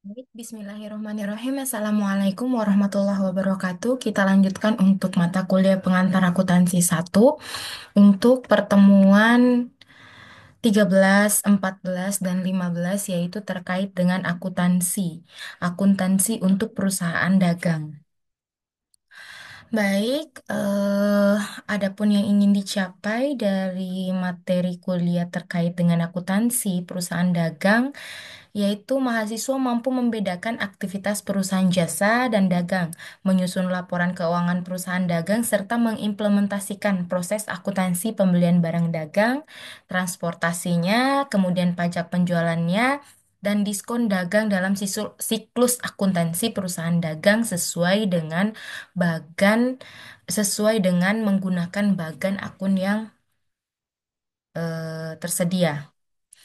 Baik, Bismillahirrahmanirrahim. Assalamualaikum warahmatullahi wabarakatuh. Kita lanjutkan untuk mata kuliah pengantar akuntansi satu untuk pertemuan 13, 14, dan 15 yaitu terkait dengan akuntansi. Akuntansi untuk perusahaan dagang. Baik, adapun yang ingin dicapai dari materi kuliah terkait dengan akuntansi perusahaan dagang yaitu mahasiswa mampu membedakan aktivitas perusahaan jasa dan dagang, menyusun laporan keuangan perusahaan dagang, serta mengimplementasikan proses akuntansi pembelian barang dagang, transportasinya, kemudian pajak penjualannya, dan diskon dagang dalam siklus akuntansi perusahaan dagang bagan sesuai dengan menggunakan bagan akun yang tersedia.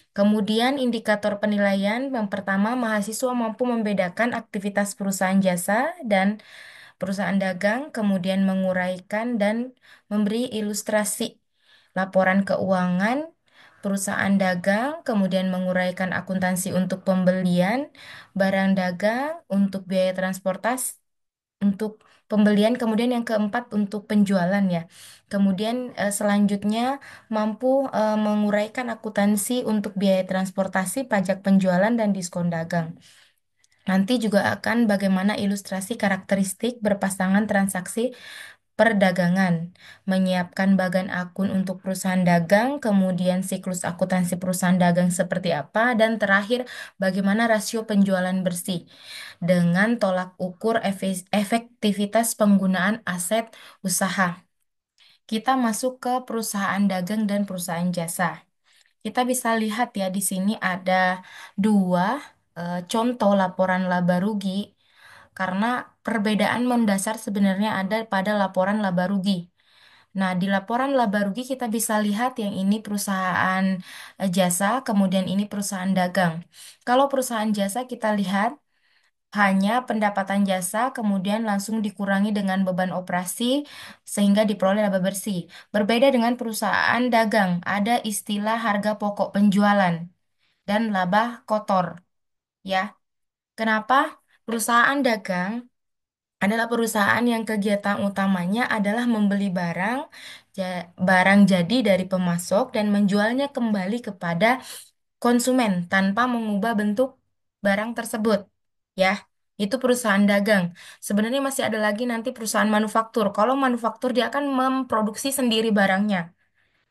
Kemudian indikator penilaian yang pertama, mahasiswa mampu membedakan aktivitas perusahaan jasa dan perusahaan dagang, kemudian menguraikan dan memberi ilustrasi laporan keuangan perusahaan dagang, kemudian menguraikan akuntansi untuk pembelian barang dagang, untuk biaya transportasi, untuk pembelian, kemudian yang keempat untuk penjualan ya. Kemudian selanjutnya mampu menguraikan akuntansi untuk biaya transportasi, pajak penjualan, dan diskon dagang. Nanti juga akan bagaimana ilustrasi karakteristik berpasangan transaksi perdagangan, menyiapkan bagan akun untuk perusahaan dagang, kemudian siklus akuntansi perusahaan dagang seperti apa, dan terakhir bagaimana rasio penjualan bersih dengan tolak ukur efektivitas penggunaan aset usaha. Kita masuk ke perusahaan dagang dan perusahaan jasa. Kita bisa lihat ya di sini ada dua contoh laporan laba rugi karena perbedaan mendasar sebenarnya ada pada laporan laba rugi. Nah, di laporan laba rugi kita bisa lihat yang ini perusahaan jasa, kemudian ini perusahaan dagang. Kalau perusahaan jasa kita lihat hanya pendapatan jasa, kemudian langsung dikurangi dengan beban operasi sehingga diperoleh laba bersih. Berbeda dengan perusahaan dagang, ada istilah harga pokok penjualan dan laba kotor, ya. Kenapa? Perusahaan dagang adalah perusahaan yang kegiatan utamanya adalah membeli barang jadi dari pemasok dan menjualnya kembali kepada konsumen tanpa mengubah bentuk barang tersebut. Ya, itu perusahaan dagang. Sebenarnya masih ada lagi nanti perusahaan manufaktur. Kalau manufaktur dia akan memproduksi sendiri barangnya.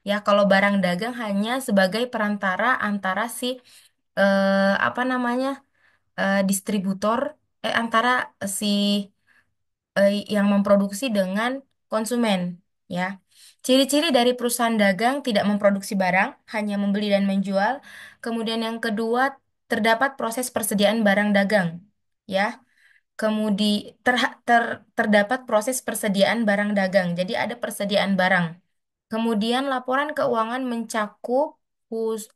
Ya, kalau barang dagang hanya sebagai perantara antara si apa namanya distributor antara si yang memproduksi dengan konsumen, ya. Ciri-ciri dari perusahaan dagang tidak memproduksi barang, hanya membeli dan menjual. Kemudian yang kedua, terdapat proses persediaan barang dagang, ya. Terdapat proses persediaan barang dagang. Jadi ada persediaan barang. Kemudian laporan keuangan mencakup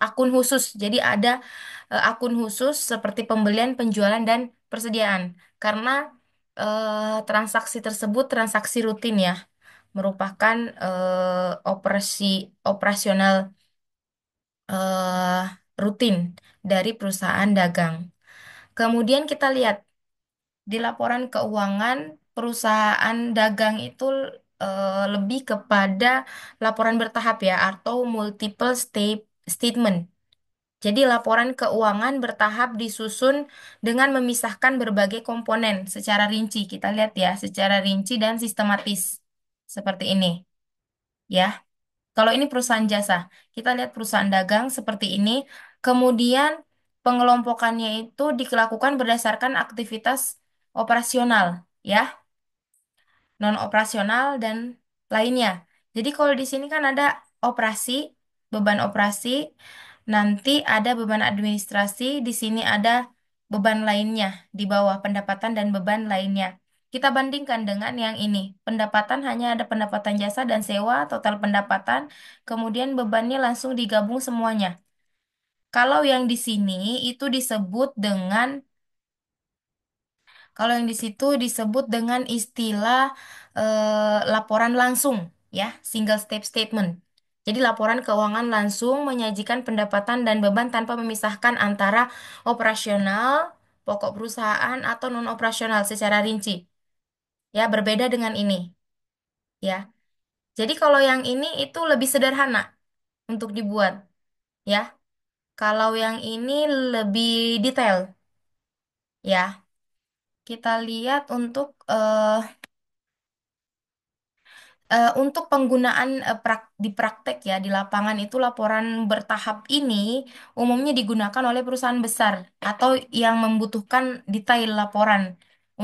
akun khusus. Jadi ada akun khusus seperti pembelian, penjualan, dan persediaan. Karena transaksi tersebut transaksi rutin ya, merupakan operasional eh, rutin dari perusahaan dagang. Kemudian kita lihat di laporan keuangan perusahaan dagang itu lebih kepada laporan bertahap ya atau multiple statement. Jadi laporan keuangan bertahap disusun dengan memisahkan berbagai komponen secara rinci. Kita lihat ya, secara rinci dan sistematis. Seperti ini, ya. Kalau ini perusahaan jasa, kita lihat perusahaan dagang seperti ini. Kemudian pengelompokannya itu dilakukan berdasarkan aktivitas operasional, ya, non operasional dan lainnya. Jadi kalau di sini kan ada operasi, beban operasi, nanti ada beban administrasi, di sini ada beban lainnya di bawah pendapatan dan beban lainnya. Kita bandingkan dengan yang ini. Pendapatan hanya ada pendapatan jasa dan sewa, total pendapatan, kemudian bebannya langsung digabung semuanya. Kalau yang di sini itu disebut dengan Kalau yang di situ disebut dengan istilah laporan langsung, ya, single step statement. Jadi laporan keuangan langsung menyajikan pendapatan dan beban tanpa memisahkan antara operasional pokok perusahaan atau non operasional secara rinci. Ya, berbeda dengan ini, ya. Jadi kalau yang ini itu lebih sederhana untuk dibuat, ya. Kalau yang ini lebih detail, ya. Kita lihat untuk penggunaan di praktek ya di lapangan itu laporan bertahap ini umumnya digunakan oleh perusahaan besar atau yang membutuhkan detail laporan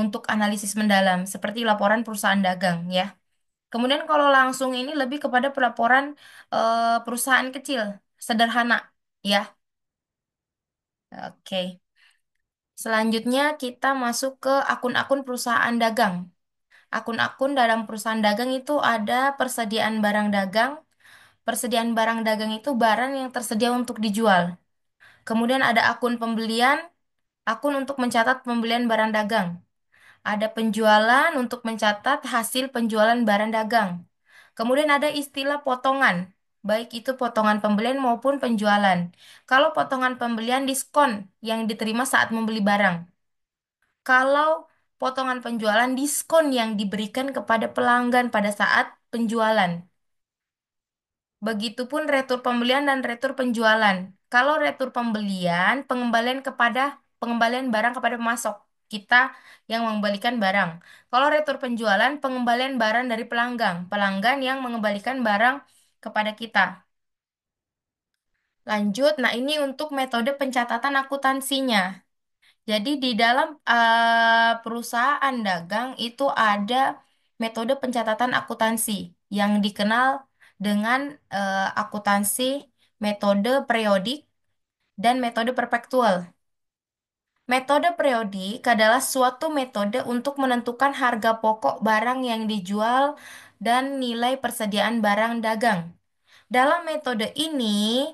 untuk analisis mendalam seperti laporan perusahaan dagang ya. Kemudian kalau langsung ini lebih kepada pelaporan perusahaan kecil, sederhana ya. Oke. Selanjutnya kita masuk ke akun-akun perusahaan dagang. Akun-akun dalam perusahaan dagang itu ada persediaan barang dagang. Persediaan barang dagang itu barang yang tersedia untuk dijual. Kemudian ada akun pembelian, akun untuk mencatat pembelian barang dagang. Ada penjualan untuk mencatat hasil penjualan barang dagang. Kemudian ada istilah potongan, baik itu potongan pembelian maupun penjualan. Kalau potongan pembelian diskon yang diterima saat membeli barang. Kalau potongan penjualan diskon yang diberikan kepada pelanggan pada saat penjualan. Begitupun retur pembelian dan retur penjualan. Kalau retur pembelian, pengembalian barang kepada pemasok. Kita yang mengembalikan barang. Kalau retur penjualan, pengembalian barang dari pelanggan. Pelanggan yang mengembalikan barang kepada kita. Lanjut, nah ini untuk metode pencatatan akuntansinya. Jadi di dalam perusahaan dagang itu ada metode pencatatan akuntansi yang dikenal dengan akuntansi metode periodik dan metode perpetual. Metode periodik adalah suatu metode untuk menentukan harga pokok barang yang dijual dan nilai persediaan barang dagang. Dalam metode ini,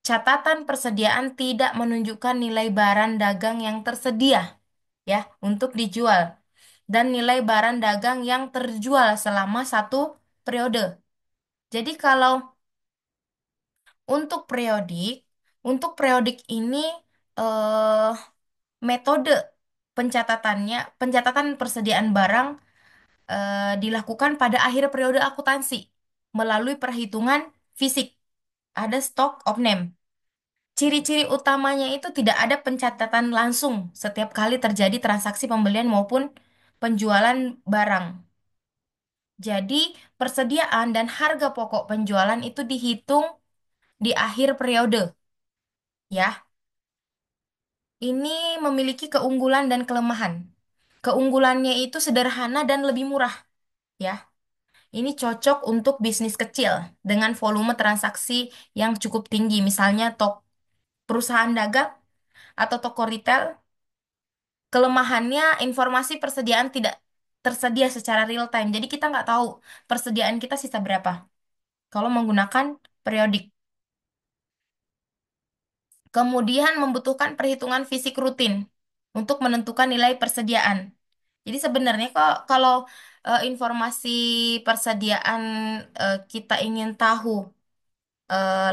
catatan persediaan tidak menunjukkan nilai barang dagang yang tersedia ya untuk dijual dan nilai barang dagang yang terjual selama satu periode. Jadi kalau untuk periodik, untuk periodik ini eh, metode pencatatan persediaan barang dilakukan pada akhir periode akuntansi melalui perhitungan fisik. Ada stock of name. Ciri-ciri utamanya itu tidak ada pencatatan langsung setiap kali terjadi transaksi pembelian maupun penjualan barang. Jadi, persediaan dan harga pokok penjualan itu dihitung di akhir periode, ya. Ini memiliki keunggulan dan kelemahan. Keunggulannya itu sederhana dan lebih murah, ya. Ini cocok untuk bisnis kecil dengan volume transaksi yang cukup tinggi, misalnya perusahaan dagang atau toko retail. Kelemahannya informasi persediaan tidak tersedia secara real time. Jadi kita nggak tahu persediaan kita sisa berapa kalau menggunakan periodik. Kemudian membutuhkan perhitungan fisik rutin untuk menentukan nilai persediaan. Jadi sebenarnya kok kalau informasi persediaan kita ingin tahu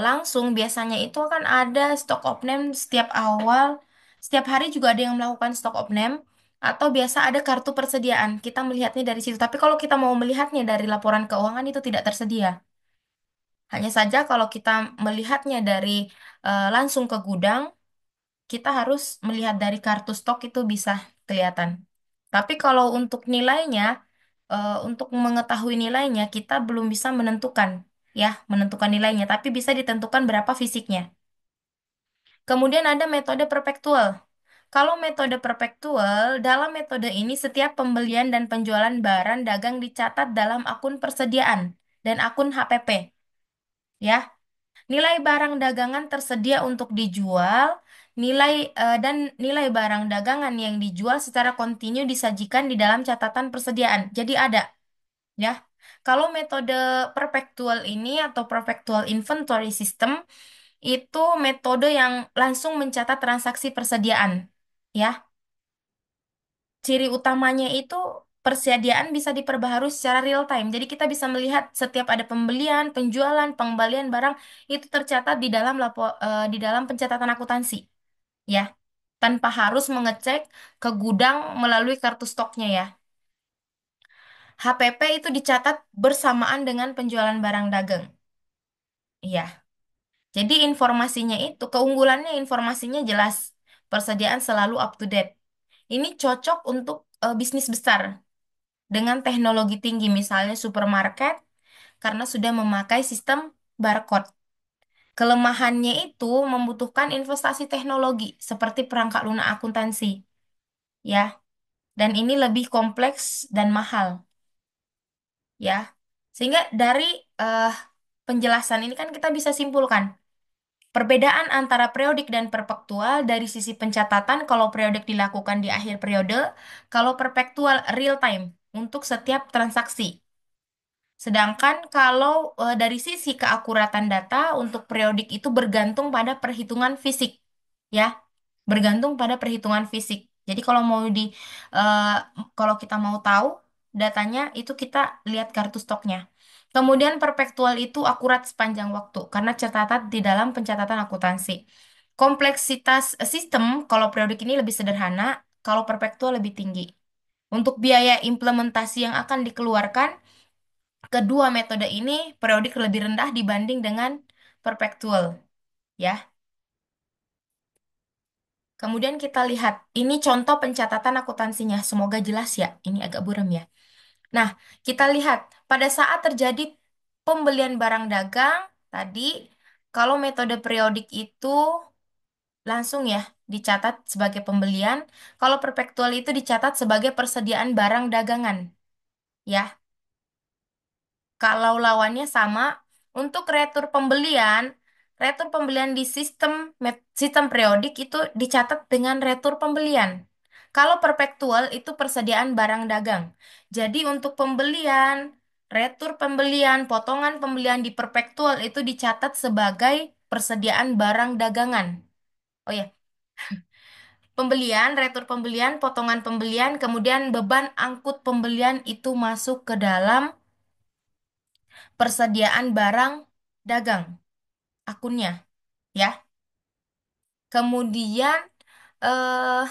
langsung biasanya itu akan ada stock of name setiap awal, setiap hari juga ada yang melakukan stock of name atau biasa ada kartu persediaan. Kita melihatnya dari situ. Tapi kalau kita mau melihatnya dari laporan keuangan itu tidak tersedia. Hanya saja kalau kita melihatnya dari langsung ke gudang kita harus melihat dari kartu stok itu bisa kelihatan. Tapi kalau untuk nilainya, untuk mengetahui nilainya, kita belum bisa menentukan, ya, menentukan nilainya. Tapi bisa ditentukan berapa fisiknya. Kemudian ada metode perpetual. Kalau metode perpetual, dalam metode ini setiap pembelian dan penjualan barang dagang dicatat dalam akun persediaan dan akun HPP, ya. Nilai barang dagangan tersedia untuk dijual, dan nilai barang dagangan yang dijual secara kontinu disajikan di dalam catatan persediaan. Jadi ada, ya. Kalau metode perpetual ini atau perpetual inventory system itu metode yang langsung mencatat transaksi persediaan, ya. Ciri utamanya itu persediaan bisa diperbaharui secara real time. Jadi kita bisa melihat setiap ada pembelian, penjualan, pengembalian barang itu tercatat di dalam di dalam pencatatan akuntansi, ya. tanpa harus mengecek ke gudang melalui kartu stoknya ya. HPP itu dicatat bersamaan dengan penjualan barang dagang. Iya. Jadi informasinya itu, keunggulannya informasinya jelas. Persediaan selalu up to date. Ini cocok untuk bisnis besar dengan teknologi tinggi, misalnya supermarket, karena sudah memakai sistem barcode. Kelemahannya itu membutuhkan investasi teknologi seperti perangkat lunak akuntansi, ya. Dan ini lebih kompleks dan mahal, ya. Sehingga dari eh, penjelasan ini kan kita bisa simpulkan perbedaan antara periodik dan perpetual dari sisi pencatatan kalau periodik dilakukan di akhir periode, kalau perpetual real time untuk setiap transaksi. Sedangkan kalau dari sisi keakuratan data untuk periodik itu bergantung pada perhitungan fisik, ya, bergantung pada perhitungan fisik. Jadi eh, kalau kita mau tahu datanya itu kita lihat kartu stoknya. Kemudian perpetual itu akurat sepanjang waktu karena tercatat di dalam pencatatan akuntansi. Kompleksitas sistem kalau periodik ini lebih sederhana, kalau perpetual lebih tinggi. Untuk biaya implementasi yang akan dikeluarkan, kedua metode ini periodik lebih rendah dibanding dengan perpetual, ya. Kemudian kita lihat, ini contoh pencatatan akuntansinya. Semoga jelas ya, ini agak buram ya. Nah, kita lihat, pada saat terjadi pembelian barang dagang, tadi, kalau metode periodik itu langsung ya dicatat sebagai pembelian, kalau perpetual itu dicatat sebagai persediaan barang dagangan, ya. Kalau lawannya sama, untuk retur pembelian di sistem periodik itu dicatat dengan retur pembelian. Kalau perpetual itu persediaan barang dagang. Jadi untuk pembelian, retur pembelian, potongan pembelian di perpetual itu dicatat sebagai persediaan barang dagangan. Oh ya, pembelian, retur pembelian, potongan pembelian, kemudian beban angkut pembelian itu masuk ke dalam persediaan barang dagang akunnya, ya. Kemudian eh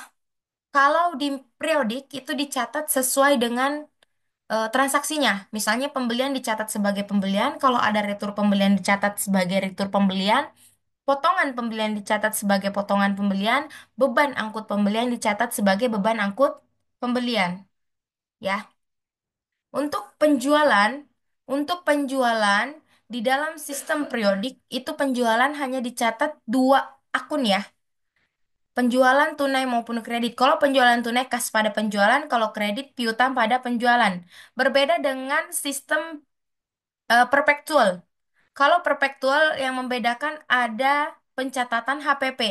kalau di periodik itu dicatat sesuai dengan transaksinya. Misalnya pembelian dicatat sebagai pembelian, kalau ada retur pembelian dicatat sebagai retur pembelian, potongan pembelian dicatat sebagai potongan pembelian, beban angkut pembelian dicatat sebagai beban angkut pembelian, ya. Untuk penjualan di dalam sistem periodik itu penjualan hanya dicatat dua akun ya. Penjualan tunai maupun kredit. Kalau penjualan tunai kas pada penjualan, kalau kredit piutang pada penjualan. Berbeda dengan sistem perpetual. Kalau perpetual yang membedakan ada pencatatan HPP.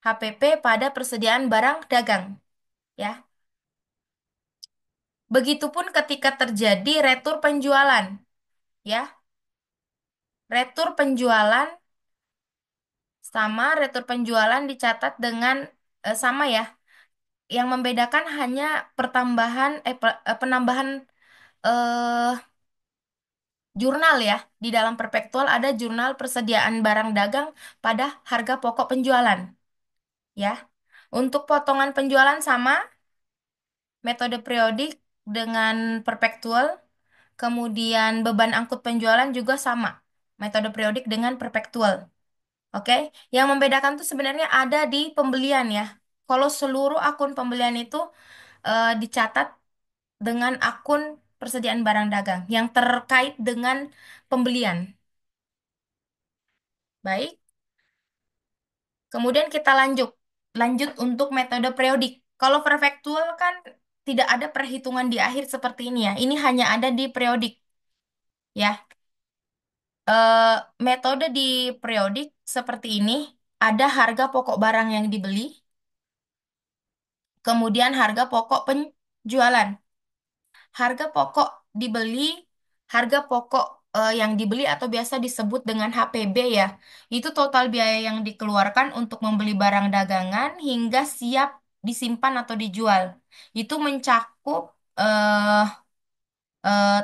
HPP pada persediaan barang dagang, ya. Begitupun ketika terjadi retur penjualan, ya. Retur penjualan sama retur penjualan dicatat dengan sama ya. Yang membedakan hanya penambahan eh, jurnal ya. Di dalam perpetual ada jurnal persediaan barang dagang pada harga pokok penjualan, ya. Untuk potongan penjualan sama metode periodik dengan perpetual, kemudian beban angkut penjualan juga sama metode periodik dengan perpetual. Oke, yang membedakan tuh sebenarnya ada di pembelian ya. Kalau seluruh akun pembelian itu dicatat dengan akun persediaan barang dagang yang terkait dengan pembelian. Baik, kemudian kita lanjut untuk metode periodik. Kalau perpetual kan tidak ada perhitungan di akhir seperti ini ya. Ini hanya ada di periodik ya. Eh, Metode di periodik seperti ini ada harga pokok barang yang dibeli, kemudian harga pokok penjualan. Harga pokok dibeli, harga pokok yang dibeli atau biasa disebut dengan HPB ya. Itu total biaya yang dikeluarkan untuk membeli barang dagangan hingga siap disimpan atau dijual. Itu mencakup eh,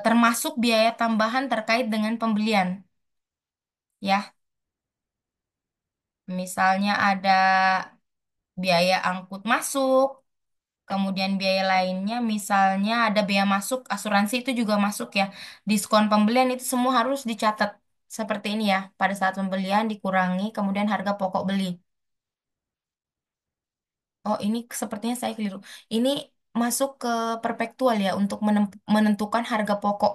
termasuk biaya tambahan terkait dengan pembelian, ya. Misalnya ada biaya angkut masuk, kemudian biaya lainnya misalnya ada biaya masuk asuransi itu juga masuk ya. Diskon pembelian itu semua harus dicatat seperti ini ya. Pada saat pembelian dikurangi kemudian harga pokok beli. Oh, ini sepertinya saya keliru. Ini masuk ke perpektual ya untuk menentukan harga pokok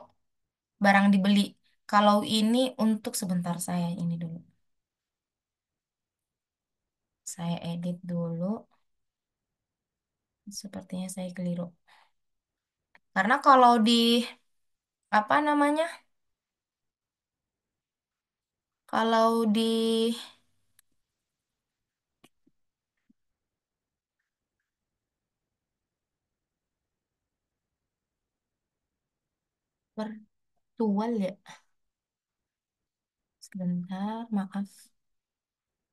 barang dibeli. Kalau ini untuk sebentar saya ini dulu. Saya edit dulu. Sepertinya saya keliru. Karena kalau di apa namanya? Kalau di perpetual ya. Sebentar, maaf.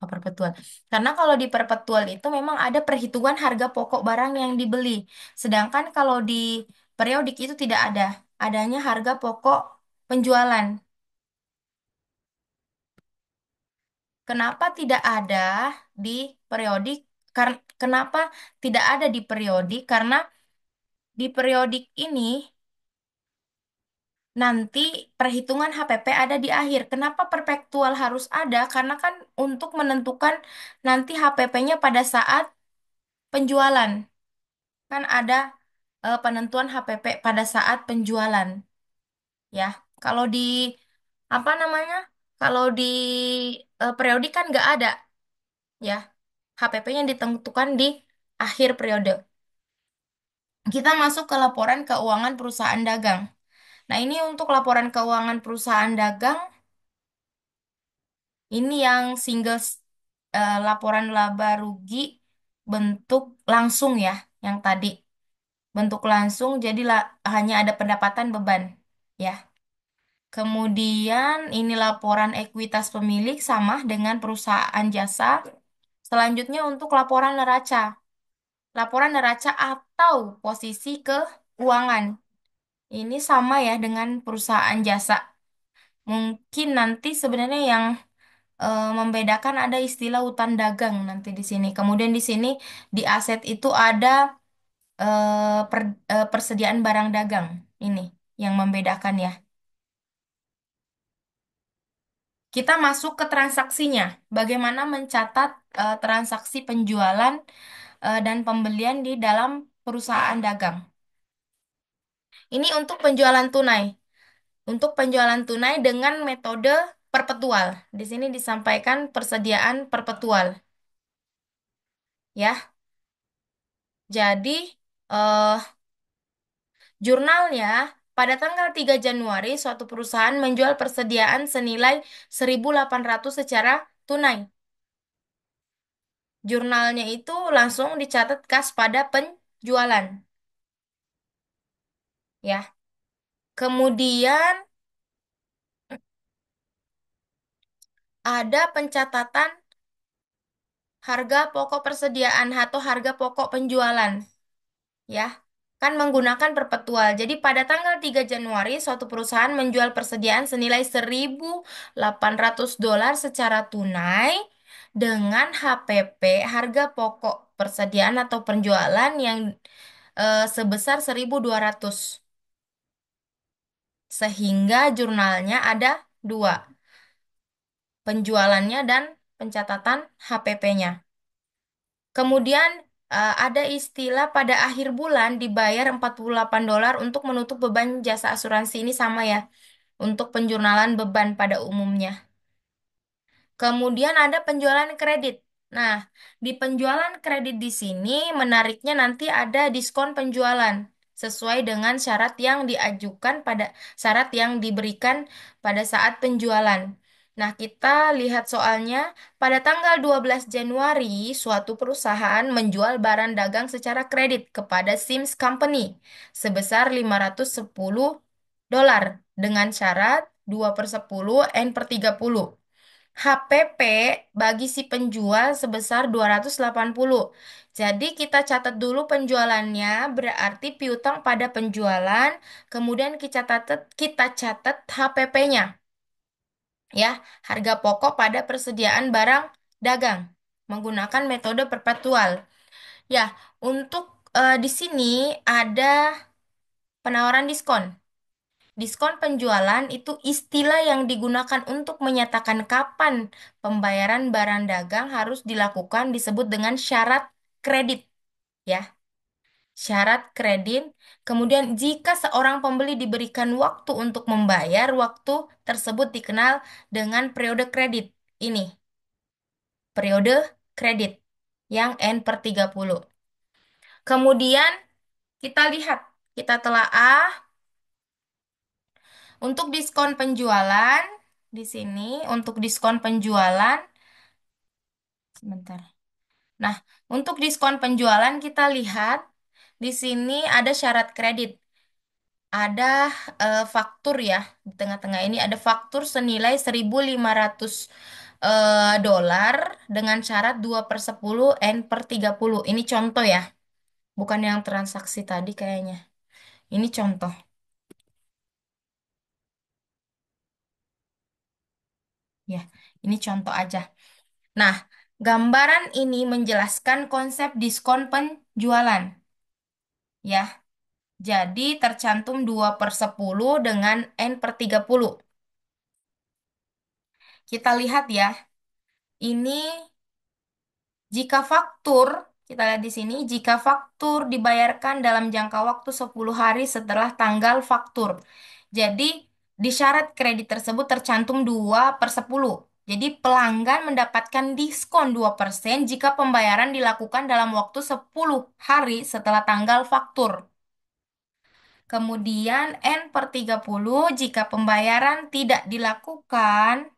Oh, perpetual. Karena kalau di perpetual itu memang ada perhitungan harga pokok barang yang dibeli. Sedangkan kalau di periodik itu tidak ada. Adanya harga pokok penjualan. Kenapa tidak ada di periodik? Kenapa tidak ada di periodik? Karena di periodik ini nanti perhitungan HPP ada di akhir. Kenapa perpetual harus ada? Karena kan untuk menentukan nanti HPP-nya pada saat penjualan. Kan ada penentuan HPP pada saat penjualan, ya. Kalau di apa namanya? Kalau di periodik kan nggak ada, ya. HPP-nya ditentukan di akhir periode. Kita masuk ke laporan keuangan perusahaan dagang. Nah, ini untuk laporan keuangan perusahaan dagang, ini yang laporan laba rugi bentuk langsung ya, yang tadi. Bentuk langsung jadi hanya ada pendapatan beban, ya. Kemudian ini laporan ekuitas pemilik sama dengan perusahaan jasa. Selanjutnya untuk laporan neraca. Laporan neraca atau posisi keuangan. Ini sama ya dengan perusahaan jasa. Mungkin nanti sebenarnya yang membedakan ada istilah utang dagang nanti di sini. Kemudian di sini di aset itu ada persediaan barang dagang. Ini yang membedakan ya. Kita masuk ke transaksinya. Bagaimana mencatat transaksi penjualan dan pembelian di dalam perusahaan dagang. Ini untuk penjualan tunai. Untuk penjualan tunai dengan metode perpetual. Di sini disampaikan persediaan perpetual, ya. Jadi eh, jurnalnya pada tanggal 3 Januari suatu perusahaan menjual persediaan senilai 1.800 secara tunai. Jurnalnya itu langsung dicatat kas pada penjualan, ya. Kemudian ada pencatatan harga pokok persediaan atau harga pokok penjualan, ya. Kan menggunakan perpetual. Jadi pada tanggal 3 Januari suatu perusahaan menjual persediaan senilai $1.800 secara tunai dengan HPP harga pokok persediaan atau penjualan yang sebesar 1.200. Sehingga jurnalnya ada dua, penjualannya dan pencatatan HPP-nya. Kemudian ada istilah pada akhir bulan dibayar $48 untuk menutup beban jasa asuransi, ini sama ya untuk penjurnalan beban pada umumnya. Kemudian ada penjualan kredit. Nah, di penjualan kredit di sini menariknya nanti ada diskon penjualan sesuai dengan syarat yang diajukan pada syarat yang diberikan pada saat penjualan. Nah, kita lihat soalnya pada tanggal 12 Januari suatu perusahaan menjual barang dagang secara kredit kepada Sims Company sebesar $510 dengan syarat 2/10 N/30. HPP bagi si penjual sebesar 280. Jadi kita catat dulu penjualannya, berarti piutang pada penjualan, kemudian kita catat HPP-nya, ya, harga pokok pada persediaan barang dagang. menggunakan metode perpetual. Ya, untuk di sini ada penawaran diskon. Diskon penjualan itu istilah yang digunakan untuk menyatakan kapan pembayaran barang dagang harus dilakukan disebut dengan syarat kredit, ya. Syarat kredit. Kemudian jika seorang pembeli diberikan waktu untuk membayar, waktu tersebut dikenal dengan periode kredit. Ini, periode kredit yang N/30. Kemudian kita lihat, kita telaah untuk diskon penjualan di sini, untuk diskon penjualan sebentar. Nah, untuk diskon penjualan kita lihat di sini ada syarat kredit. Ada faktur ya, di tengah-tengah ini ada faktur senilai 1.500 dolar dengan syarat 2/10 N/30. Ini contoh ya, bukan yang transaksi tadi kayaknya. Ini contoh ya, ini contoh aja. Nah, gambaran ini menjelaskan konsep diskon penjualan ya. Jadi tercantum 2/10 dengan N/30. Kita lihat ya, ini jika faktur, kita lihat di sini, jika faktur dibayarkan dalam jangka waktu 10 hari setelah tanggal faktur. Jadi di syarat kredit tersebut tercantum 2/10. Jadi pelanggan mendapatkan diskon 2% jika pembayaran dilakukan dalam waktu 10 hari setelah tanggal faktur. Kemudian N/30 jika pembayaran tidak dilakukan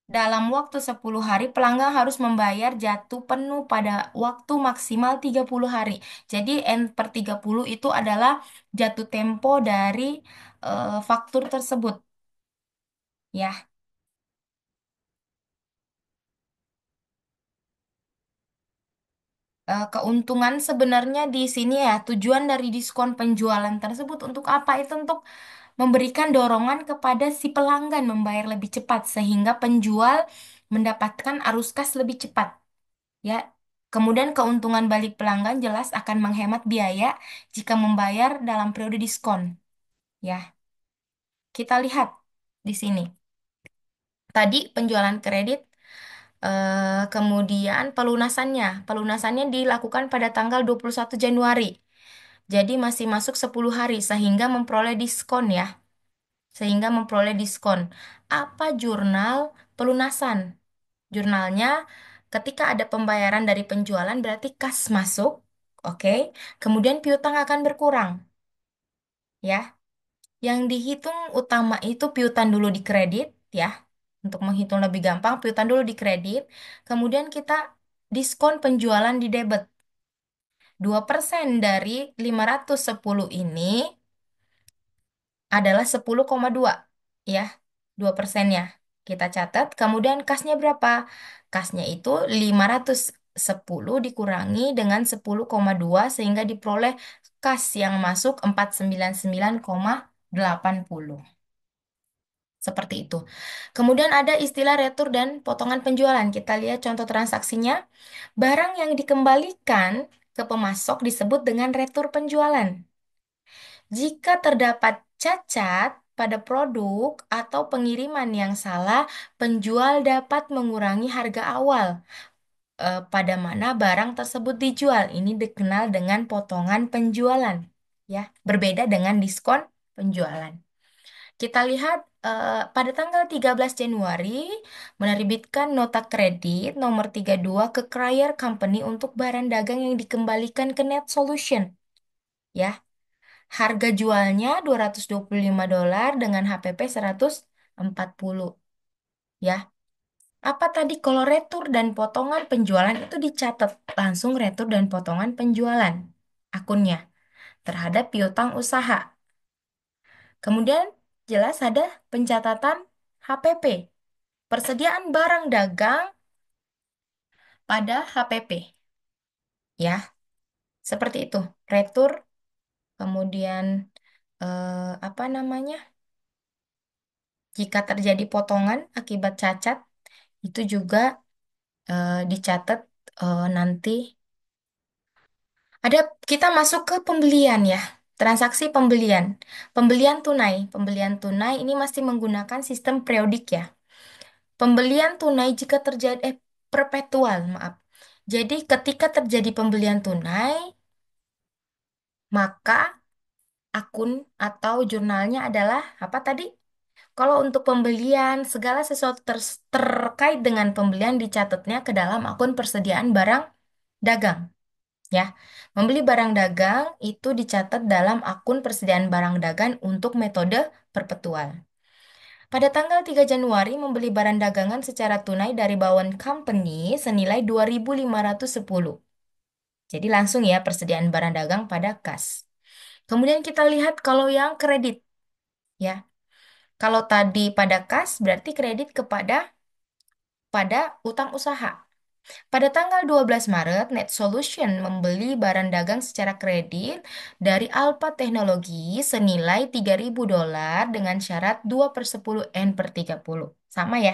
dalam waktu 10 hari, pelanggan harus membayar jatuh penuh pada waktu maksimal 30 hari. Jadi N/30 itu adalah jatuh tempo dari faktur tersebut. Ya, keuntungan sebenarnya di sini ya, tujuan dari diskon penjualan tersebut untuk apa? Itu untuk memberikan dorongan kepada si pelanggan membayar lebih cepat sehingga penjual mendapatkan arus kas lebih cepat. Ya, kemudian keuntungan balik pelanggan jelas akan menghemat biaya jika membayar dalam periode diskon. Ya, kita lihat di sini. Tadi penjualan kredit, kemudian pelunasannya. Pelunasannya dilakukan pada tanggal 21 Januari. Jadi masih masuk 10 hari sehingga memperoleh diskon ya. Sehingga memperoleh diskon. Apa jurnal pelunasan? Jurnalnya ketika ada pembayaran dari penjualan berarti kas masuk, oke. Kemudian piutang akan berkurang, ya. Yang dihitung utama itu piutang dulu di kredit, ya. Untuk menghitung lebih gampang, piutang dulu di kredit, kemudian kita diskon penjualan di debit. 2% dari 510 ini adalah 10,2 ya, 2%-nya. Kita catat, kemudian kasnya berapa? Kasnya itu 510 dikurangi dengan 10,2 sehingga diperoleh kas yang masuk 499,80. Seperti itu. Kemudian ada istilah retur dan potongan penjualan. Kita lihat contoh transaksinya. Barang yang dikembalikan ke pemasok disebut dengan retur penjualan. Jika terdapat cacat pada produk atau pengiriman yang salah, penjual dapat mengurangi harga awal pada mana barang tersebut dijual. Ini dikenal dengan potongan penjualan, ya. Berbeda dengan diskon penjualan. Kita lihat pada tanggal 13 Januari menerbitkan nota kredit nomor 32 ke Crier Company untuk barang dagang yang dikembalikan ke Net Solution, ya. Harga jualnya 225 dolar dengan HPP 140, ya. Apa tadi kalau retur dan potongan penjualan itu dicatat langsung retur dan potongan penjualan akunnya terhadap piutang usaha. Kemudian jelas ada pencatatan HPP, persediaan barang dagang pada HPP, ya. Seperti itu. Retur, kemudian apa namanya? Jika terjadi potongan akibat cacat itu juga dicatat Nanti ada kita masuk ke pembelian ya. Transaksi pembelian. Pembelian tunai. Pembelian tunai ini masih menggunakan sistem periodik ya. Pembelian tunai jika terjadi perpetual, maaf. Jadi ketika terjadi pembelian tunai, maka akun atau jurnalnya adalah apa tadi? Kalau untuk pembelian, segala sesuatu terkait dengan pembelian dicatatnya ke dalam akun persediaan barang dagang. Ya, membeli barang dagang itu dicatat dalam akun persediaan barang dagang untuk metode perpetual. Pada tanggal 3 Januari membeli barang dagangan secara tunai dari Bowen Company senilai 2.510. Jadi langsung ya persediaan barang dagang pada kas. Kemudian kita lihat kalau yang kredit ya. Kalau tadi pada kas berarti kredit pada utang usaha. Pada tanggal 12 Maret, Net Solution membeli barang dagang secara kredit dari Alpha Teknologi senilai $3.000 dengan syarat 2/10 N/30. Sama ya,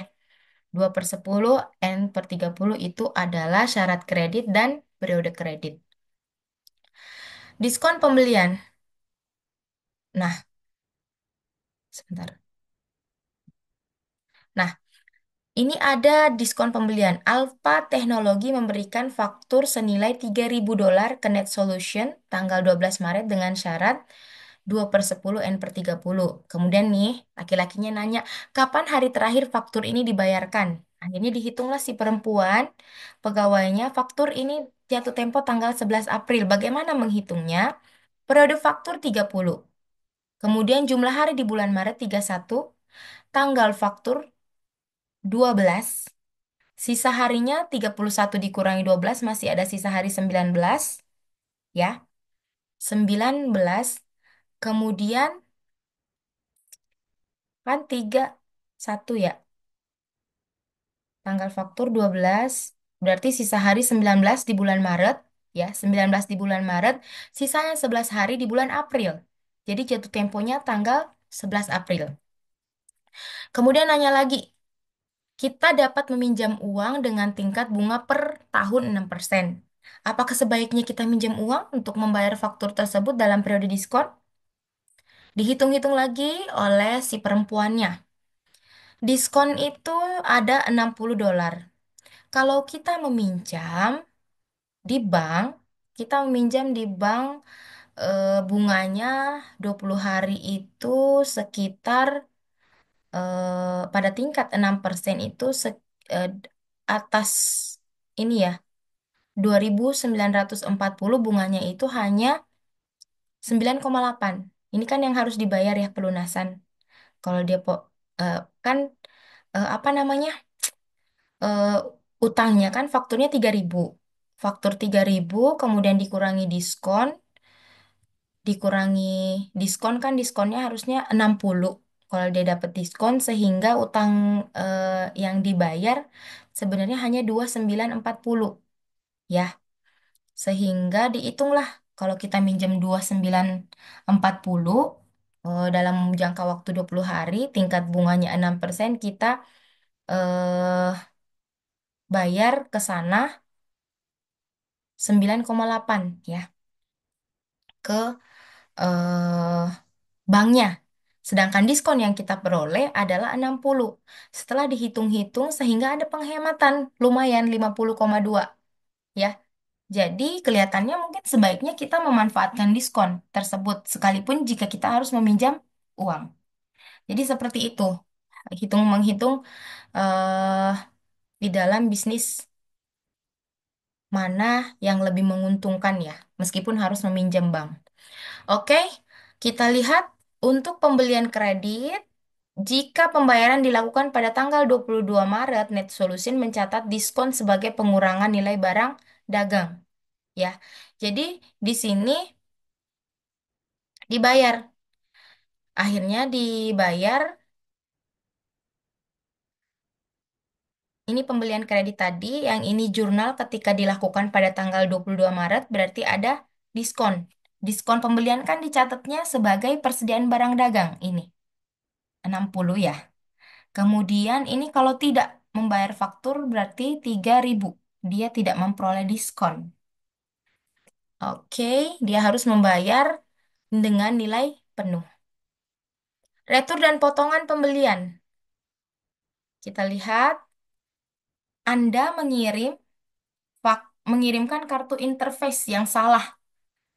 2/10 N/30 itu adalah syarat kredit dan periode kredit. Diskon pembelian. Nah, sebentar. Nah, ini ada diskon pembelian. Alpha Teknologi memberikan faktur senilai $3.000 ke Net Solution tanggal 12 Maret dengan syarat 2/10 N/30. Kemudian nih, laki-lakinya nanya, kapan hari terakhir faktur ini dibayarkan? Akhirnya dihitunglah si perempuan, pegawainya, faktur ini jatuh tempo tanggal 11 April. Bagaimana menghitungnya? Periode faktur 30. Kemudian jumlah hari di bulan Maret 31, tanggal faktur 12. Sisa harinya 31 dikurangi 12 masih ada sisa hari 19 ya. 19 kemudian kan 31 ya. Tanggal faktur 12 berarti sisa hari 19 di bulan Maret ya. 19 di bulan Maret, sisanya 11 hari di bulan April. Jadi jatuh temponya tanggal 11 April. Kemudian nanya lagi, kita dapat meminjam uang dengan tingkat bunga per tahun 6%. Apakah sebaiknya kita minjam uang untuk membayar faktur tersebut dalam periode diskon? Dihitung-hitung lagi oleh si perempuannya. Diskon itu ada $60. Kalau kita meminjam di bank, kita meminjam di bank bunganya 20 hari itu sekitar pada tingkat 6% itu eh, atas ini ya 2.940 bunganya itu hanya 9,8. Ini kan yang harus dibayar ya pelunasan. Kalau dia eh, kan apa namanya? eh, Utangnya kan fakturnya 3.000. Faktur 3.000 kemudian dikurangi diskon kan diskonnya harusnya 60. Kalau dia dapat diskon sehingga utang yang dibayar sebenarnya hanya 2.940 ya. Sehingga dihitunglah kalau kita minjem 2.940 dalam jangka waktu 20 hari, tingkat bunganya 6%, kita eh, bayar ke sana 9,8 ya ke eh, banknya. Sedangkan diskon yang kita peroleh adalah 60. Setelah dihitung-hitung sehingga ada penghematan lumayan 50,2 ya. Jadi kelihatannya mungkin sebaiknya kita memanfaatkan diskon tersebut sekalipun jika kita harus meminjam uang. Jadi seperti itu. Hitung menghitung eh di dalam bisnis mana yang lebih menguntungkan ya, meskipun harus meminjam bank. Oke, kita lihat untuk pembelian kredit. Jika pembayaran dilakukan pada tanggal 22 Maret, Net Solution mencatat diskon sebagai pengurangan nilai barang dagang. Ya, jadi di sini dibayar. Akhirnya dibayar. Ini pembelian kredit tadi, yang ini jurnal ketika dilakukan pada tanggal 22 Maret berarti ada diskon. Diskon pembelian kan dicatatnya sebagai persediaan barang dagang ini, 60 ya. Kemudian ini kalau tidak membayar faktur berarti 3.000. dia tidak memperoleh diskon. Oke, dia harus membayar dengan nilai penuh. Retur dan potongan pembelian. Kita lihat, Anda mengirimkan kartu interface yang salah.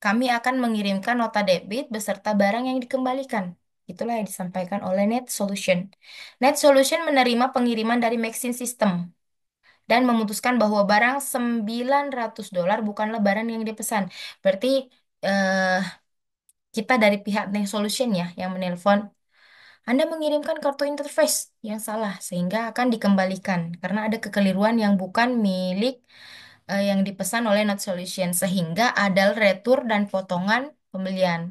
Kami akan mengirimkan nota debit beserta barang yang dikembalikan. Itulah yang disampaikan oleh Net Solution. Net Solution menerima pengiriman dari Maxim System dan memutuskan bahwa barang $900 bukanlah barang yang dipesan. Berarti eh, kita dari pihak Net Solution ya yang menelpon anda mengirimkan kartu interface yang salah sehingga akan dikembalikan karena ada kekeliruan yang bukan milik yang dipesan oleh Not Solution sehingga ada retur dan potongan pembelian.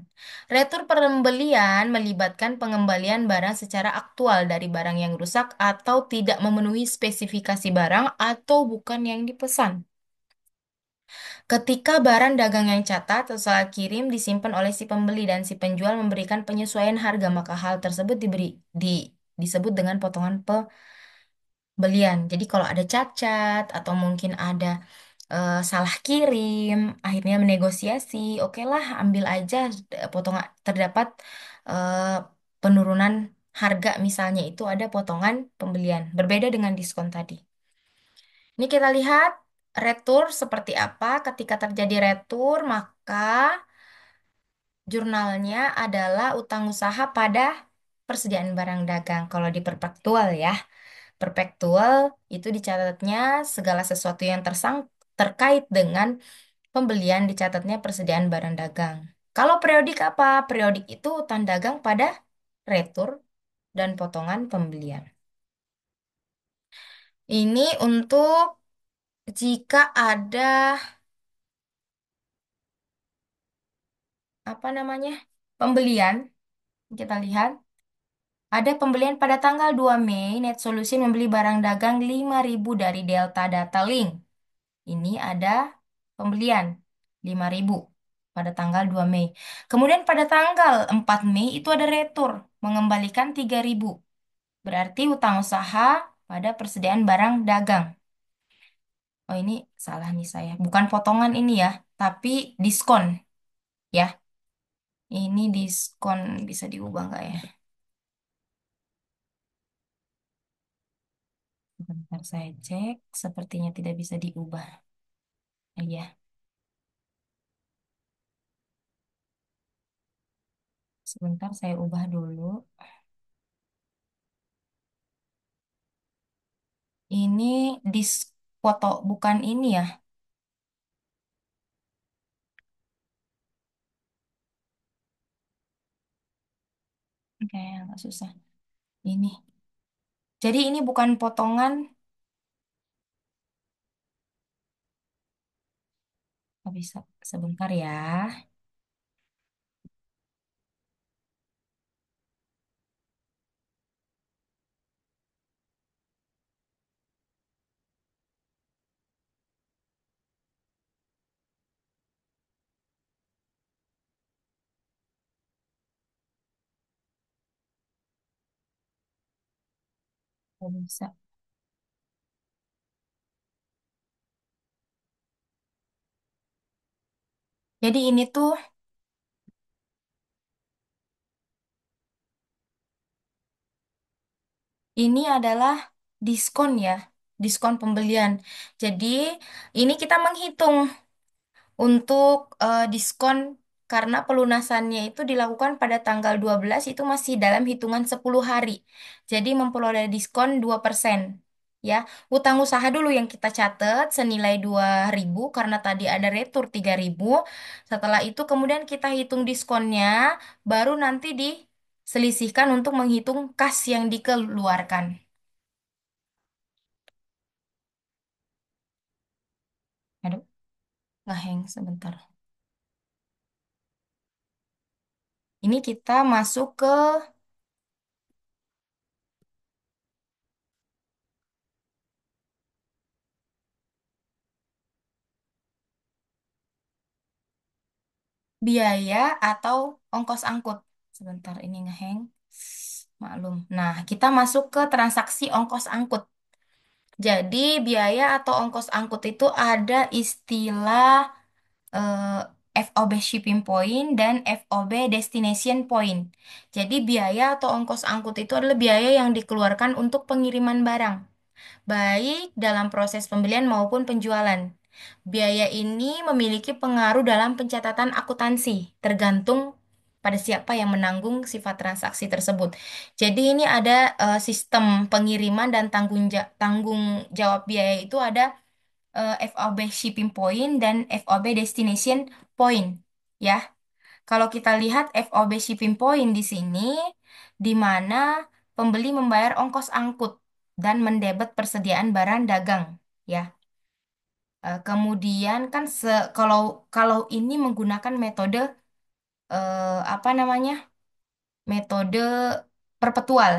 Retur pembelian melibatkan pengembalian barang secara aktual dari barang yang rusak atau tidak memenuhi spesifikasi barang atau bukan yang dipesan. Ketika barang dagang yang catat atau salah kirim disimpan oleh si pembeli dan si penjual memberikan penyesuaian harga, maka hal tersebut disebut dengan potongan pembelian. Jadi kalau ada cacat atau mungkin ada salah kirim, akhirnya menegosiasi, oke lah ambil aja potongan terdapat eh, penurunan harga misalnya itu ada potongan pembelian. Berbeda dengan diskon tadi. Ini kita lihat retur seperti apa. Ketika terjadi retur, maka jurnalnya adalah utang usaha pada persediaan barang dagang. Kalau di perpektual ya, perpektual itu dicatatnya segala sesuatu yang terkait dengan pembelian dicatatnya persediaan barang dagang. Kalau periodik apa? Periodik itu utang dagang pada retur dan potongan pembelian. Ini untuk jika ada apa namanya? Pembelian, kita lihat ada pembelian pada tanggal 2 Mei, Net Solution membeli barang dagang 5.000 dari Delta Data Link. Ini ada pembelian 5.000 pada tanggal 2 Mei. Kemudian pada tanggal 4 Mei itu ada retur mengembalikan 3.000. Berarti utang usaha pada persediaan barang dagang. Oh ini salah nih saya. Bukan potongan ini ya, tapi diskon ya. Ini diskon bisa diubah nggak ya? Sebentar saya cek. Sepertinya tidak bisa diubah. Iya, sebentar saya ubah dulu. Ini foto bukan ini ya. Kayak agak susah. Ini. Jadi ini bukan potongan. Nggak bisa. Sebentar ya. Nggak bisa. Jadi ini adalah diskon ya. Diskon pembelian. Jadi ini kita menghitung untuk diskon karena pelunasannya itu dilakukan pada tanggal 12 itu masih dalam hitungan 10 hari. Jadi memperoleh diskon 2%. Ya, utang usaha dulu yang kita catat senilai 2.000 karena tadi ada retur 3.000. Setelah itu kemudian kita hitung diskonnya, baru nanti diselisihkan untuk menghitung kas yang dikeluarkan. Aduh, ngeheng sebentar. Ini kita masuk ke biaya atau ongkos angkut. Sebentar ini ngeheng. Maklum. Nah, kita masuk ke transaksi ongkos angkut. Jadi biaya atau ongkos angkut itu ada istilah FOB shipping point dan FOB destination point. Jadi biaya atau ongkos angkut itu adalah biaya yang dikeluarkan untuk pengiriman barang, baik dalam proses pembelian maupun penjualan. Biaya ini memiliki pengaruh dalam pencatatan akuntansi, tergantung pada siapa yang menanggung sifat transaksi tersebut. Jadi ini ada sistem pengiriman dan tanggung jawab biaya itu ada FOB shipping point dan FOB destination point. Ya, kalau kita lihat FOB shipping point di sini, di mana pembeli membayar ongkos angkut dan mendebet persediaan barang dagang. Ya, kemudian kan kalau kalau ini menggunakan metode apa namanya? Metode perpetual,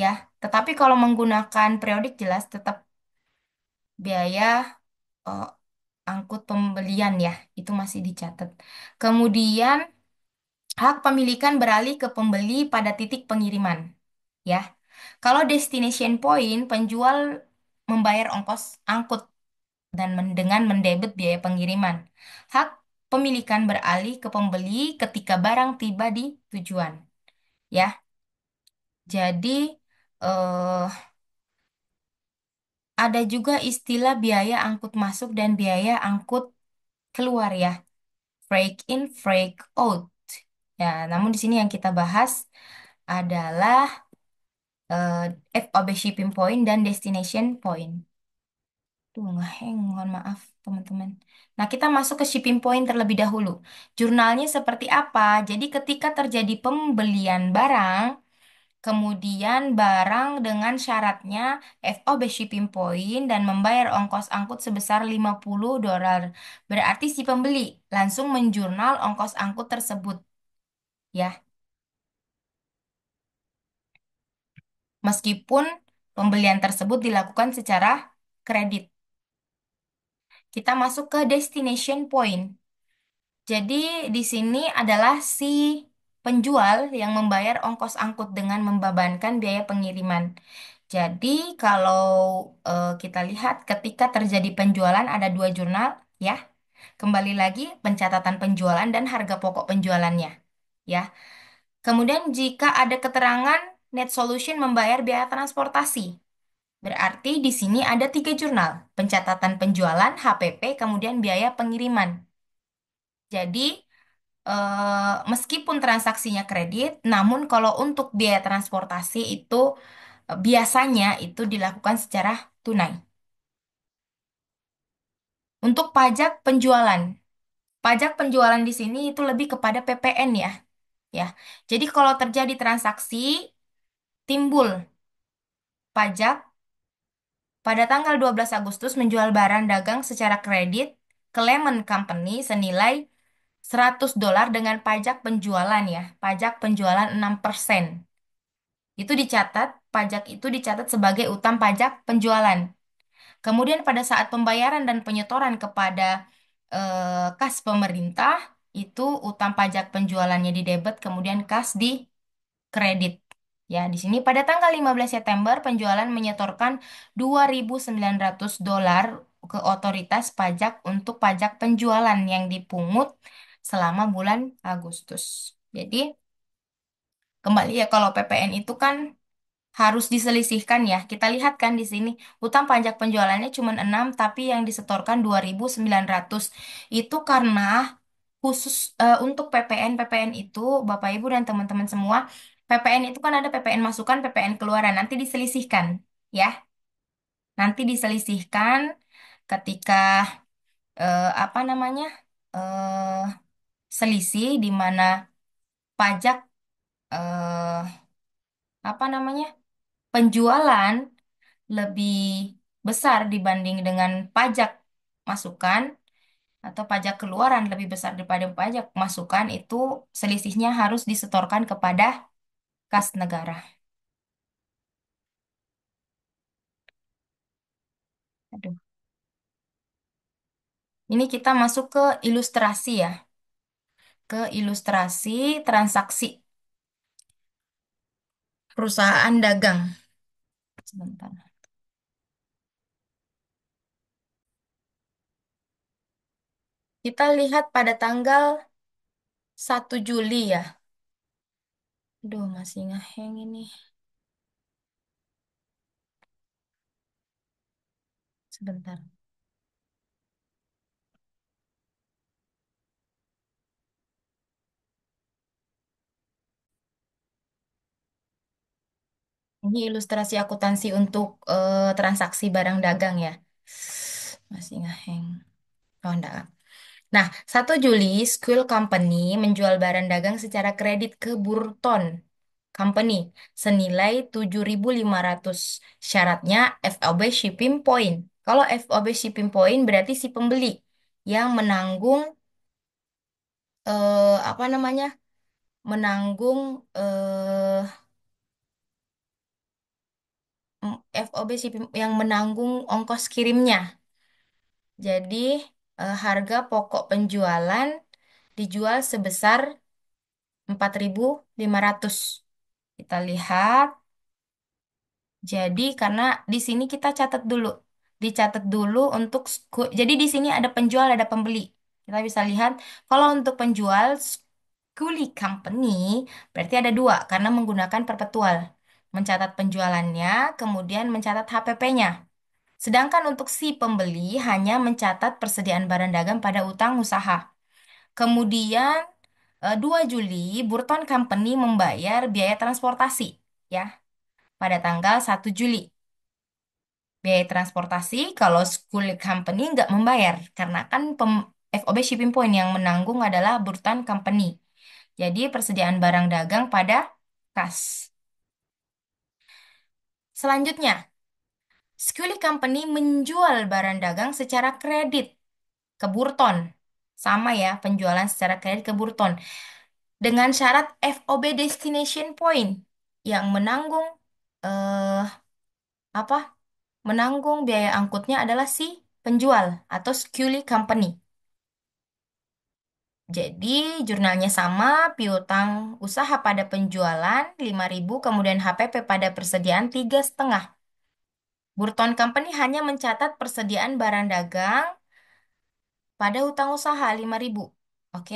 ya. Tetapi kalau menggunakan periodik jelas tetap biaya eh, angkut pembelian ya, itu masih dicatat. Kemudian hak pemilikan beralih ke pembeli pada titik pengiriman, ya. Kalau destination point, penjual membayar ongkos angkut dan dengan mendebit biaya pengiriman. Hak pemilikan beralih ke pembeli ketika barang tiba di tujuan, ya. Jadi eh, ada juga istilah biaya angkut masuk dan biaya angkut keluar ya. Break in, break out. Ya, namun di sini yang kita bahas adalah eh, FOB shipping point dan destination point. Tuh, ngeheng, mohon maaf teman-teman. Nah, kita masuk ke shipping point terlebih dahulu. Jurnalnya seperti apa? Jadi ketika terjadi pembelian barang, kemudian barang dengan syaratnya FOB shipping point dan membayar ongkos angkut sebesar $50. Berarti si pembeli langsung menjurnal ongkos angkut tersebut, ya. Meskipun pembelian tersebut dilakukan secara kredit. Kita masuk ke destination point. Jadi di sini adalah si penjual yang membayar ongkos angkut dengan membebankan biaya pengiriman. Jadi kalau kita lihat ketika terjadi penjualan ada dua jurnal, ya. Kembali lagi pencatatan penjualan dan harga pokok penjualannya, ya. Kemudian jika ada keterangan Net Solution membayar biaya transportasi. Berarti di sini ada tiga jurnal, pencatatan penjualan, HPP, kemudian biaya pengiriman. Jadi, meskipun transaksinya kredit, namun kalau untuk biaya transportasi itu biasanya itu dilakukan secara tunai. Untuk pajak penjualan, pajak penjualan di sini itu lebih kepada PPN ya. Ya. Jadi kalau terjadi transaksi, timbul pajak pada tanggal 12 Agustus menjual barang dagang secara kredit ke Lehman Company senilai $100 dengan pajak penjualan ya. Pajak penjualan 6%. Itu dicatat, pajak itu dicatat sebagai utang pajak penjualan. Kemudian pada saat pembayaran dan penyetoran kepada kas pemerintah, itu utang pajak penjualannya di debit, kemudian kas di kredit. Ya, di sini pada tanggal 15 September penjualan menyetorkan $2.900 ke otoritas pajak untuk pajak penjualan yang dipungut selama bulan Agustus. Jadi, kembali ya kalau PPN itu kan harus diselisihkan ya. Kita lihat kan di sini utang pajak penjualannya cuma 6 tapi yang disetorkan 2.900. Itu karena khusus untuk PPN itu Bapak Ibu dan teman-teman semua, PPN itu kan ada PPN masukan, PPN keluaran. Nanti diselisihkan ya. Nanti diselisihkan ketika apa namanya? eh selisih di mana pajak eh apa namanya? Penjualan lebih besar dibanding dengan pajak masukan atau pajak keluaran lebih besar daripada pajak masukan itu selisihnya harus disetorkan kepada kas negara. Aduh. Ini kita masuk ke ilustrasi ya, ke ilustrasi transaksi perusahaan dagang. Sebentar. Kita lihat pada tanggal 1 Juli ya. Duh, masih ngeheng ini. Sebentar. Ini ilustrasi akuntansi untuk transaksi barang dagang ya. Masih ngeheng. Oh, enggak. Nah, 1 Juli, Squill Company menjual barang dagang secara kredit ke Burton Company senilai 7.500. Syaratnya FOB Shipping Point. Kalau FOB Shipping Point berarti si pembeli yang menanggung apa namanya? Menanggung eh FOB Shipping yang menanggung ongkos kirimnya. Jadi harga pokok penjualan dijual sebesar 4.500. Kita lihat. Jadi karena di sini kita catat dulu. Dicatat dulu untuk jadi di sini ada penjual, ada pembeli. Kita bisa lihat kalau untuk penjual Skuli Company berarti ada dua karena menggunakan perpetual. Mencatat penjualannya, kemudian mencatat HPP-nya. Sedangkan untuk si pembeli hanya mencatat persediaan barang dagang pada utang usaha. Kemudian 2 Juli, Burton Company membayar biaya transportasi ya pada tanggal 1 Juli. Biaya transportasi kalau school company nggak membayar karena kan FOB Shipping Point yang menanggung adalah Burton Company. Jadi persediaan barang dagang pada kas. Selanjutnya, Scully Company menjual barang dagang secara kredit ke Burton. Sama ya, penjualan secara kredit ke Burton. Dengan syarat FOB Destination Point yang menanggung eh apa? Menanggung biaya angkutnya adalah si penjual atau Scully Company. Jadi jurnalnya sama, piutang usaha pada penjualan 5.000, kemudian HPP pada persediaan 3,5. Burton Company hanya mencatat persediaan barang dagang pada hutang usaha 5.000. Oke.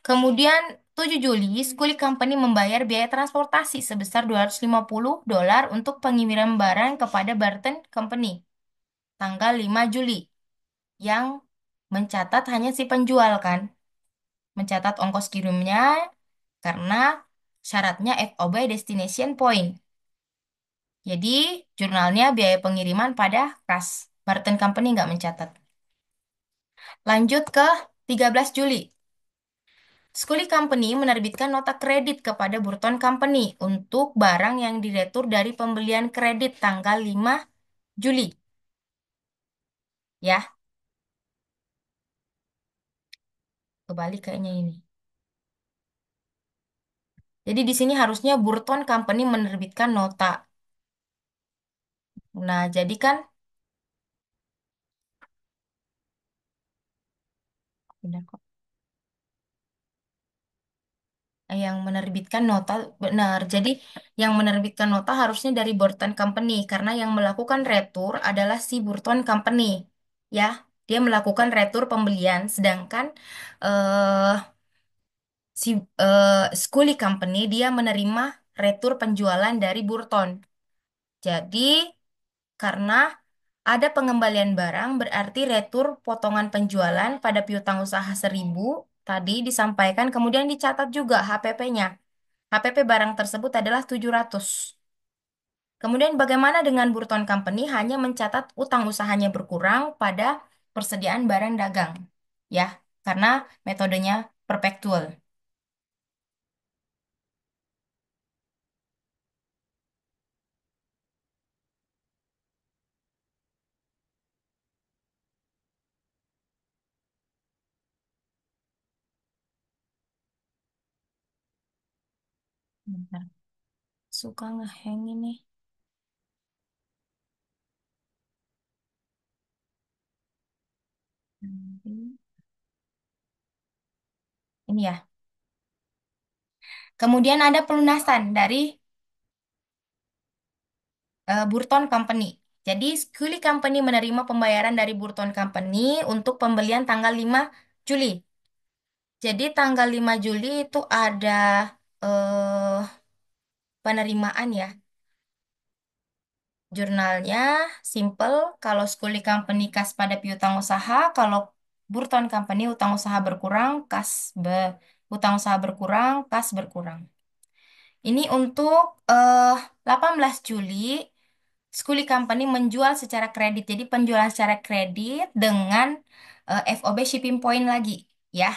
Kemudian 7 Juli, Scully Company membayar biaya transportasi sebesar $250 untuk pengiriman barang kepada Burton Company tanggal 5 Juli yang mencatat hanya si penjual kan, mencatat ongkos kirimnya karena syaratnya FOB Destination Point. Jadi jurnalnya biaya pengiriman pada kas. Barton Company nggak mencatat. Lanjut ke 13 Juli. Scully Company menerbitkan nota kredit kepada Burton Company untuk barang yang diretur dari pembelian kredit tanggal 5 Juli. Ya, kebalik kayaknya ini. Jadi di sini harusnya Burton Company menerbitkan nota. Nah, jadi kan benar kok. Yang menerbitkan nota benar. Jadi yang menerbitkan nota harusnya dari Burton Company karena yang melakukan retur adalah si Burton Company. Ya, dia melakukan retur pembelian sedangkan eh si Scully Company dia menerima retur penjualan dari Burton. Jadi karena ada pengembalian barang berarti retur potongan penjualan pada piutang usaha 1.000 tadi disampaikan kemudian dicatat juga HPP-nya. HPP barang tersebut adalah 700. Kemudian bagaimana dengan Burton Company hanya mencatat utang usahanya berkurang pada persediaan barang dagang. Ya, karena metodenya perpetual. Bentar. Suka ngehang ini. Ini ya. Kemudian ada pelunasan dari Burton Company. Jadi, Scully Company menerima pembayaran dari Burton Company untuk pembelian tanggal 5 Juli. Jadi tanggal 5 Juli itu ada eh, penerimaan ya. Jurnalnya simple, kalau Skuli Company kas pada piutang usaha, kalau Burton Company utang usaha berkurang, utang usaha berkurang, kas berkurang. Ini untuk 18 Juli, Skuli Company menjual secara kredit. Jadi penjualan secara kredit dengan FOB shipping point lagi, ya.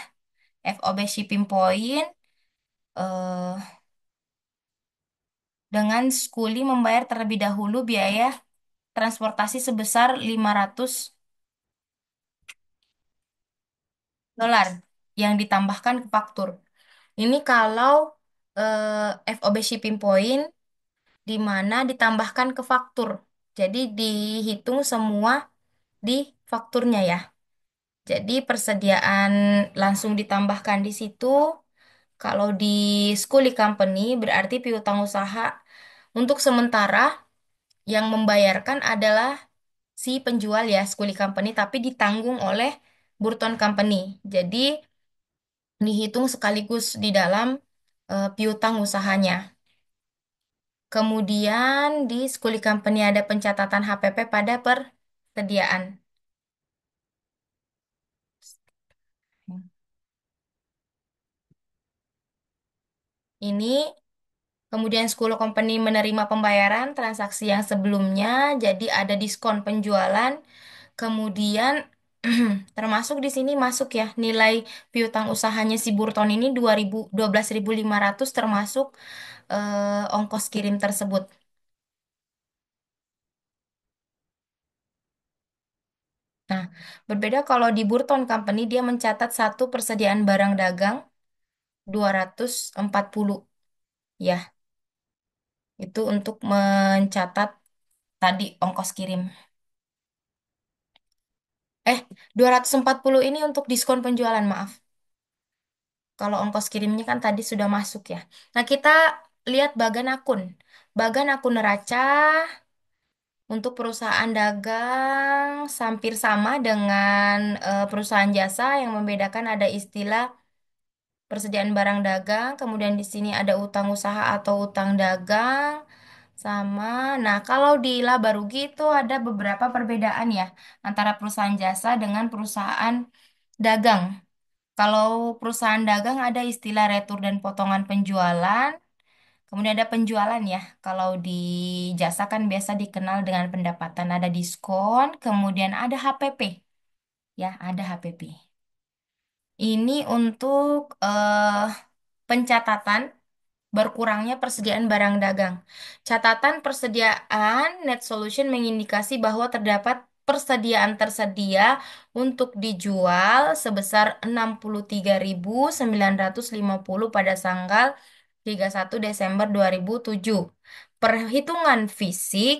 FOB shipping point eh, dengan Skuli membayar terlebih dahulu biaya transportasi sebesar 500 dolar yang ditambahkan ke faktur. Ini kalau FOB shipping point di mana ditambahkan ke faktur. Jadi dihitung semua di fakturnya ya. Jadi persediaan langsung ditambahkan di situ. Kalau di Skuli Company berarti piutang usaha untuk sementara yang membayarkan adalah si penjual ya Skuli Company tapi ditanggung oleh Burton Company. Jadi dihitung sekaligus di dalam piutang usahanya. Kemudian di Skuli Company ada pencatatan HPP pada persediaan. Ini kemudian School Company menerima pembayaran transaksi yang sebelumnya, jadi ada diskon penjualan. Kemudian termasuk di sini masuk ya nilai piutang usahanya si Burton ini 12.500 termasuk ongkos kirim tersebut. Nah, berbeda kalau di Burton Company dia mencatat satu persediaan barang dagang 240 ya. Itu untuk mencatat tadi ongkos kirim. 240 ini untuk diskon penjualan, maaf. Kalau ongkos kirimnya kan tadi sudah masuk ya. Nah, kita lihat bagan akun. Bagan akun neraca untuk perusahaan dagang hampir sama dengan perusahaan jasa yang membedakan ada istilah persediaan barang dagang, kemudian di sini ada utang usaha atau utang dagang sama. Nah, kalau di laba rugi itu ada beberapa perbedaan ya antara perusahaan jasa dengan perusahaan dagang. Kalau perusahaan dagang ada istilah retur dan potongan penjualan, kemudian ada penjualan ya. Kalau di jasa kan biasa dikenal dengan pendapatan, ada diskon, kemudian ada HPP. Ya, ada HPP. Ini untuk pencatatan berkurangnya persediaan barang dagang. Catatan persediaan net solution mengindikasi bahwa terdapat persediaan tersedia untuk dijual sebesar 63.950 pada tanggal 31 Desember 2007. Perhitungan fisik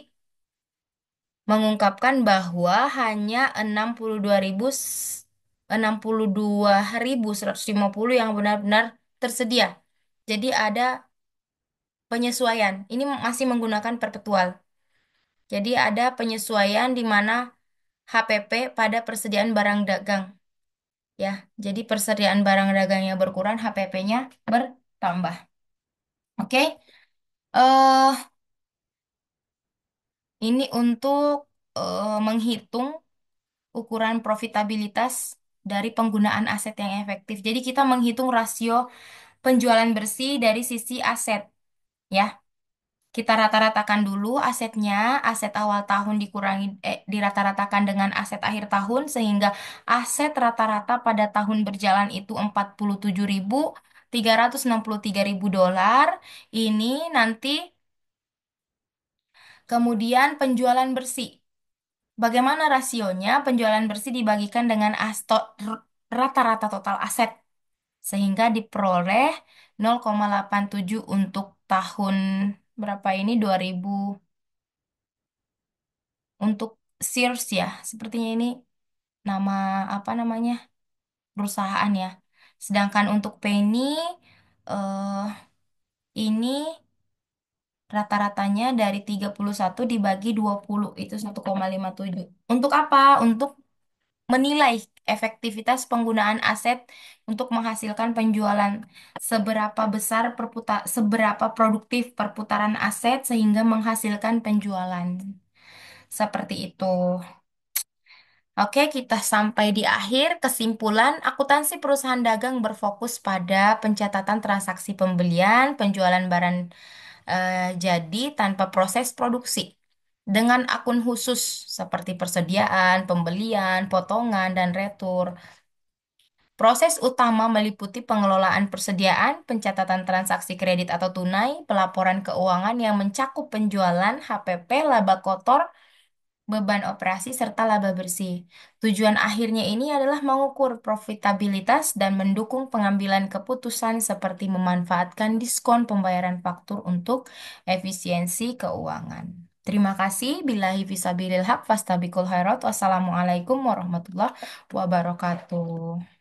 mengungkapkan bahwa hanya 62.150 yang benar-benar tersedia. Jadi ada penyesuaian. Ini masih menggunakan perpetual. Jadi ada penyesuaian di mana HPP pada persediaan barang dagang. Ya, jadi persediaan barang dagang yang berkurang, HPP-nya bertambah. Oke, ini untuk menghitung ukuran profitabilitas dari penggunaan aset yang efektif. Jadi kita menghitung rasio penjualan bersih dari sisi aset, ya. Kita rata-ratakan dulu asetnya, aset awal tahun dirata-ratakan dengan aset akhir tahun sehingga aset rata-rata pada tahun berjalan itu 47.363.000 dolar. Ini nanti kemudian penjualan bersih. Bagaimana rasionya? Penjualan bersih dibagikan dengan rata-rata total aset sehingga diperoleh 0,87 untuk tahun berapa ini 2000 untuk Sears ya. Sepertinya ini nama apa namanya? Perusahaan ya. Sedangkan untuk Penny eh ini rata-ratanya dari 31 dibagi 20 itu 1,57. Untuk apa? Untuk menilai efektivitas penggunaan aset untuk menghasilkan penjualan, seberapa produktif perputaran aset sehingga menghasilkan penjualan. Seperti itu. Oke, kita sampai di akhir. Kesimpulan, akuntansi perusahaan dagang berfokus pada pencatatan transaksi pembelian, penjualan barang jadi tanpa proses produksi. Dengan akun khusus seperti persediaan, pembelian, potongan, dan retur. Proses utama meliputi pengelolaan persediaan, pencatatan transaksi kredit atau tunai, pelaporan keuangan yang mencakup penjualan, HPP, laba kotor, beban operasi, serta laba bersih. Tujuan akhirnya ini adalah mengukur profitabilitas dan mendukung pengambilan keputusan seperti memanfaatkan diskon pembayaran faktur untuk efisiensi keuangan. Terima kasih. Billahi fisabilil haq fastabikul khairat. Wassalamualaikum warahmatullahi wabarakatuh.